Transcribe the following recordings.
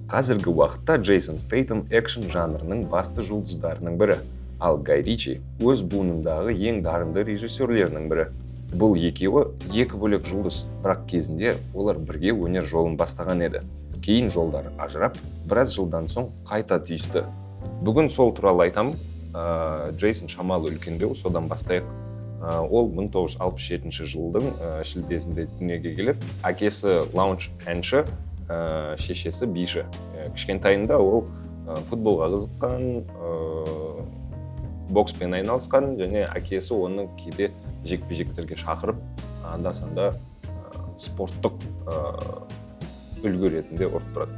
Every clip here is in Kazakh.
Қазіргі уақытта Джейсон Стейтем экшн жанрының басты жұлдыздарының бірі, ал Гай Ричи өз буынындағы ең дарынды режиссерлерінің бірі. Бұл екеуі екі бөлек жұлдыз, бірақ кезінде олар бірге өнер жолын бастаған еді. Кейін жолдары ажырап, біраз жылдан соң қайта түйісті. Бүгін сол туралы айтамын. Джейсон шамалы үлкендеу, содан бастайық. Ол 1967 жылдың шілдесінде дүниеге келіп, әкесі лаунж әнші, шешесі биші. Кішкентайында ол футболға қызыққан, бокспен айналысқан, және әкесі оны кейде жекпе-жектерге шақырып, анда-санда спорттық үлгі ретінде ұрып тұрады.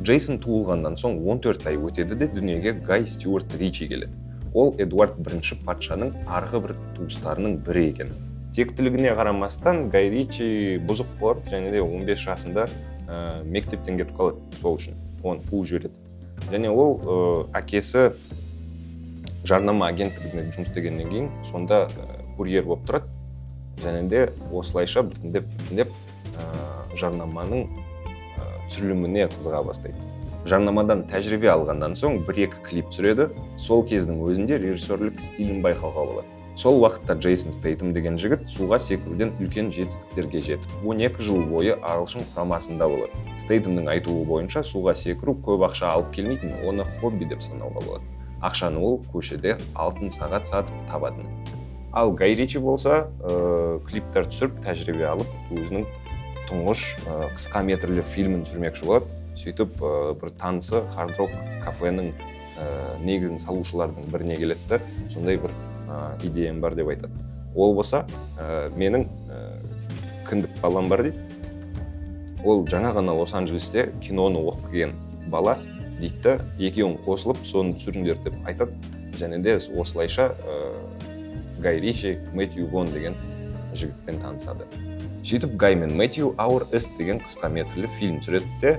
Джейсон туылғаннан соң 14 ай өтеді де дүниеге Гай Стюарт Ричи келеді. Ол Эдуард I патшаның арғы бір туыстарының бірі екен. Тектілігіне қарамастан Гай Ричи бұзық болады, және де 15 жасында мектептен кетіп қалады, сол үшін оны қуып жібереді. Және ол әкесі жарнама агенттігіне жұмыс істегеннен кейін сонда курьер болып тұрады, және де осылайша біртіндеп жарнаманың түсіріліміне қызыға бастайды. Жарнамадан тәжірибе алғаннан соң 1-2 клип түсіреді, сол кездің өзінде режиссерлік стилін байқауға болады. Сол уақытта Джейсон Стейтем деген жігіт суға секіруден үлкен жетістіктерге жетіп, 12 жыл бойы ағылшын құрамасында болады. Стейтемнің айтуы бойынша суға секіру көп ақша алып келмейтін, оны хобби деп санауға болады. Ақшаны ол көшеде алтын сағат сатып табады. Ал Гай Ричи болса, клиптер түсіріп, тәжірибе алып, өзінің тұңғыш қысқа метрлі фильмін түсірмекші болады. Сөйтіп, бір танысы Hard Rock кафенің негізін салушылардың біріне келеді, сондай бір идеям бар деп айтады. Ол болса, менің кіндік балам бар дейді. Ол жаңа ғана Лос-Анджелесте киноны оқып келген бала дейді, екеуін қосылып, соны түсіріңдер деп айтады. Және де осылайша Гай Ричи Мэтью Вон деген жігітпен танысады. Сөйтіп, Гай мен Мэтью Our Is деген қысқа метрлі фильм түсіреді де,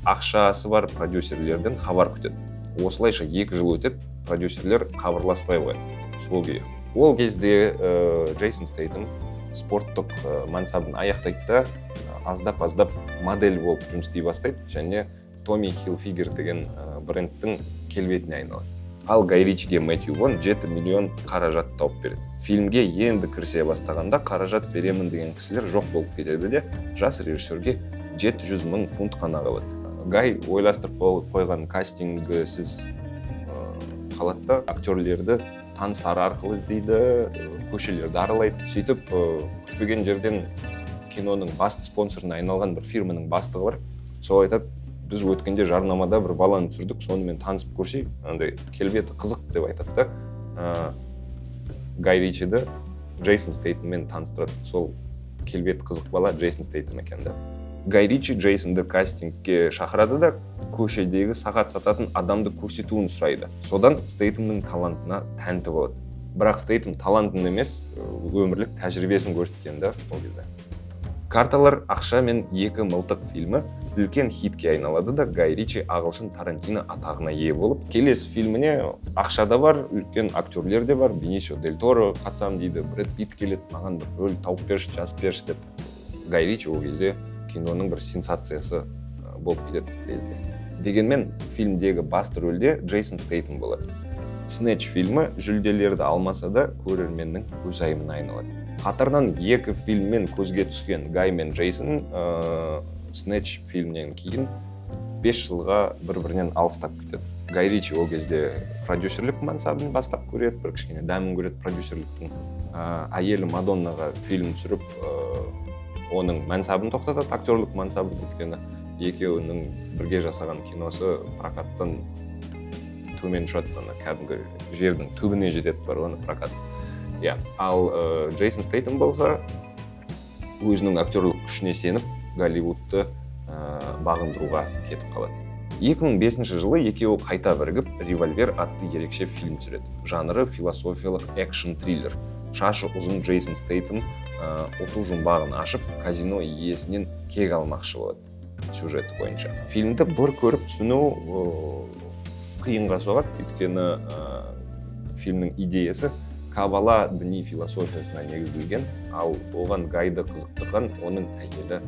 ақшасы бар продюсерлерден хабар күтеді. Осылайша 2 жыл өтеді, продюсерлер хабарласпай қояды. Сол күйі. Ол кезде Джейсон Стейтем спорттық мансабын аяқтайды да, аздап модель болып жұмыс істей бастайды, және Tommy Hilfiger деген брендтің келбетіне айналады. Ал Гай Ричиге Мэтью Вон 7 миллион қаражат тауып береді. Фильмге енді кірісе бастағанда қаражат беремін деген кісілер жоқ болып кетеді де, жас режиссерге 700 мың фунт қана қалады. Гай ойластырып қойған кастингісіз қалады да, актерлерді таныстары арқылы іздейді, көшелерді аралайды. Сөйтіп, күтпеген жерден киноның басты спонсорына айналған бір фирманың бастығы бар. Сол айтады, біз өткенде жарнамада бір баланы түсірдік, сонымен танысып көрсей, андай келбеті қызық деп айтады да. Гай Ричиді Джейсон Стейтеммен таныстырады. Сол келбеті қызық бала Джейсон Стейтем екен да. Гай Ричи Джейсонды кастингке шақырады да, көшедегі сағат сататын адамды көрсетуін сұрайды. Содан Стейтемнің талантына тәнті болады. Бірақ Стейтем талантын емес, өмірлік тәжірибесін көрсеткен да ол кезде. Карталар, ақша мен 2 мылтық фильмі үлкен хитке айналады да, Гай Ричи ағылшын Тарантино атағына ие болып, келесі фильміне ақша да бар, үлкен актерлер де бар, Бенисио Дель Торо қатысам дейді, Брэд Питт келеді, маған бір рөл тауып берші, жазып берші деп. Гай Ричи ол кезде киноның бір сенсациясы болып кетеді лезде. Дегенмен фильмдегі басты рөлде Джейсон Стейтем болады. Snatch фильмі жүлделерді алмаса да көрерменнің көзайымына айналады. Қатарынан 2 фильммен көзге түскен Гай мен Джейсон Snatch фильмнен кейін 5 жылға бір-бірінен алыстап кетеді. Гай Ричи ол кезде продюсерлік мансабын бастап көреді, бір кішкене дәмін көреді продюсерліктің. Әйелі Мадоннаға фильм түсіріп, оның мансабын тоқтатады, актерлік мансабын, өйткені екеуінің бірге жасаған киносы прокаттан төмен ұшады, кәдімгі жердің түбіне жетеді бар оны прокат. Ал Джейсон Стейтем болса, өзінің актерлік күшіне сеніп, Голливудты бағындыруға кетіп қалады. 2005 жылы екеуі қайта бірігіп, Револьвер атты ерекше фильм түсіреді. Жанры философиялық экшн-триллер. Шашы ұзын Джейсон Стейтем оту жұмбағын ашып, казино иесінен кек алмақшы болады сюжеті бойынша. Фильмді бір көріп түсіну қиынға соғады, өйткені фильмнің идеясы Кабала діни философиясына негізделген, ал оған Гайды қызықтырған оның әйелі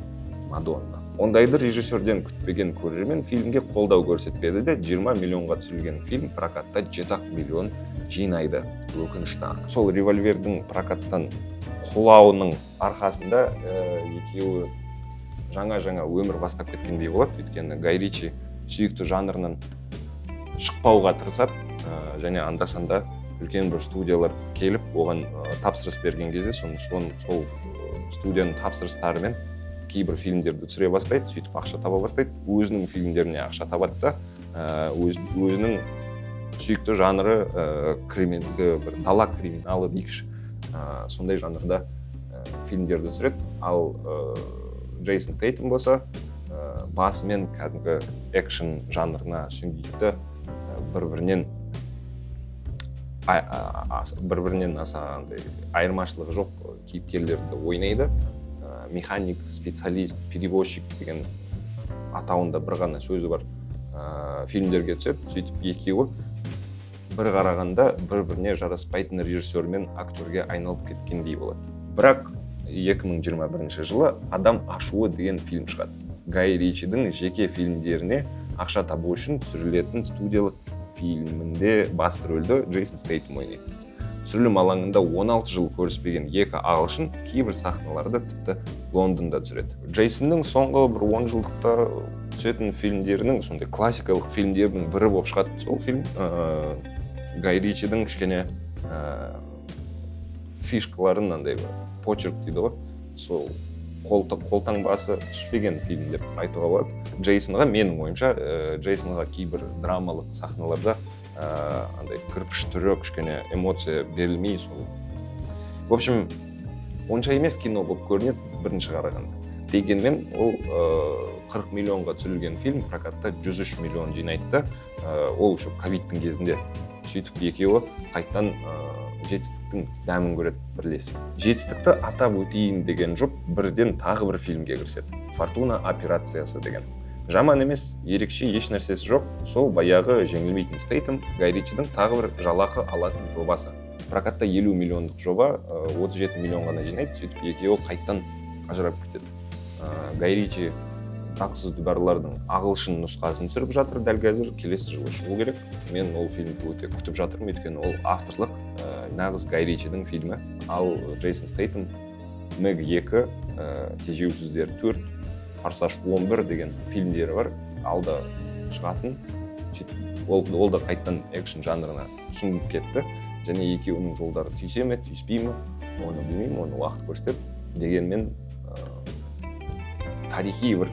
Мадонна. ондайды режиссерден күтпеген көрермен фильмге қолдау көрсетпеді де 20 миллионға түсірілген фильм прокатта 7 миллион жинайды. Өкінішті. Сол револьвердің прокаттан құлауының арқасында екеуі жаңа өмір бастап кеткендей болады. Өйткені Гай Ричи сүйікті жанрынан шықпауға тырысады, және анда-санда үлкен бір студиялар келіп, оған тапсырыс берген кезде, сол студияның тапсырыстарымен кейбір фильмдерді түсіре бастайды, сөйтіп ақша таба бастайды, өзінің фильмдеріне ақша табады да, өзінің сүйікті жанры бір дала криминалы дейікші, сондай жанрда фильмдерді түсіреді. Ал Джейсон Стейтем болса, басымен кәдімгі экшн жанрына сүңгиді, бір-бірінен аса айырмашылығы жоқ кейіпкерлерді ойнайды. Механик, специалист, перевозчик деген атауында бір ғана сөзі бар фильмдерге түседі. Сөйтіп екеуі бір қарағанда бір-біріне жараспайтын режиссер мен актерге айналып кеткендей болады. Бірақ 2021 жылы «Адам ашуы» деген фильм шығады. Гай Ричидің жеке фильмдеріне ақша табу үшін түсірілетін студиялық фильмінде басты рөлді Джейсон Стейтем ойнайды. Түсірілім алаңында 16 жыл көріспеген екі ағылшын кейбір сахналарды тіпті Лондонда түсіреді. Джейсонның соңғы бір 10 жылдықта түсетін фильмдерінің, сондай классикалық фильмдердің бірі болып шығады сол фильм. Гай Ричидің кішкене фишкаларын, андай почерк дейді ғой, сол қолтаңбасы түспеген фильм деп айтуға болады. Джейсонға, менің ойымша, Джейсонға кейбір драмалық сахналарда андай кірпіш түрі кішкене эмоция берілмей, сол. В общем, онша емес кино болып көрінеді бірінші қарағанда. Дегенмен ол 40 миллионға түсірілген фильм прокатта 103 миллион жинайды. Ол еще ковидтің кезінде. Сөйтіп екеуі қайтадан жетістіктің дәмін көреді бірлесіп. Жетістікті атап өтейін деген жұп бірден тағы бір фильмге кіріседі. Фортуна операциясы деген. Жаман емес, ерекше еш нәрсесі жоқ. Сол баяғы жеңілмейтін Стейтем Гай Ричидің тағы бір жалақы алатын жобасы. Прокатта 50 миллиондық жоба 37 миллион ғана жинайды. Сөйтіп екеуі қайттан ажырап кетеді. Гай Ричи «Тақсыз дүбәрлардың» ағылшын нұсқасын түсіріп жатыр дәл қазір, келесі жылы шығу керек. Мен ол фильмді өте күтіп жатырмын, өйткені ол авторлық нағыз Гай Ричидің фильмі. Ал Джейсон Стейтем Мэг 2, Тежеусіздер 4, Форсаж 11 деген фильмдері бар, алда шығатын. Ол да қайттан экшн жанрына сүңгіп кетті, және екеуінің жолдары түйсе ме, түйіспей ме, оны білмеймін, оны уақыт көрсетеді. Дегенмен тарихи бір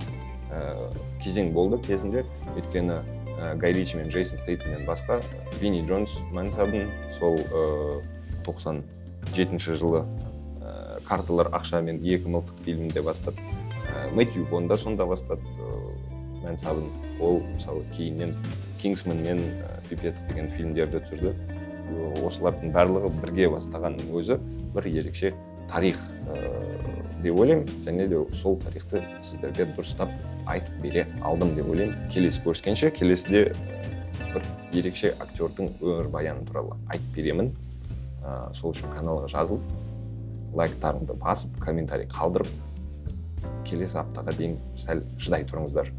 кезең болды кезінде, өйткені Гай Ричи мен Джейсон Стейтемнен басқа Винни Джонс мансабын сол 97 жылы «Карталар ақша» мен 2 мылтық фильмінде бастады. Мэтью Вон да сонда бастады мансабын. Ол мысалы кейіннен Кингсман мен Пипец деген фильмдерді түсірді. Осылардың барлығы бірге бастаған өзі бір ерекше тарих деп ойлаймын, және де сол тарихты сіздерге дұрыстап айтып бере алдым деп ойлаймын. Келесі көріскенше, келесіде бір ерекше актердің өмір баяны туралы айтып беремін. Сол үшін каналға жазылып, лайктарыңды басып, комментарий қалдырып, келесі аптаға дейін сәл шыдай тұрыңыздар.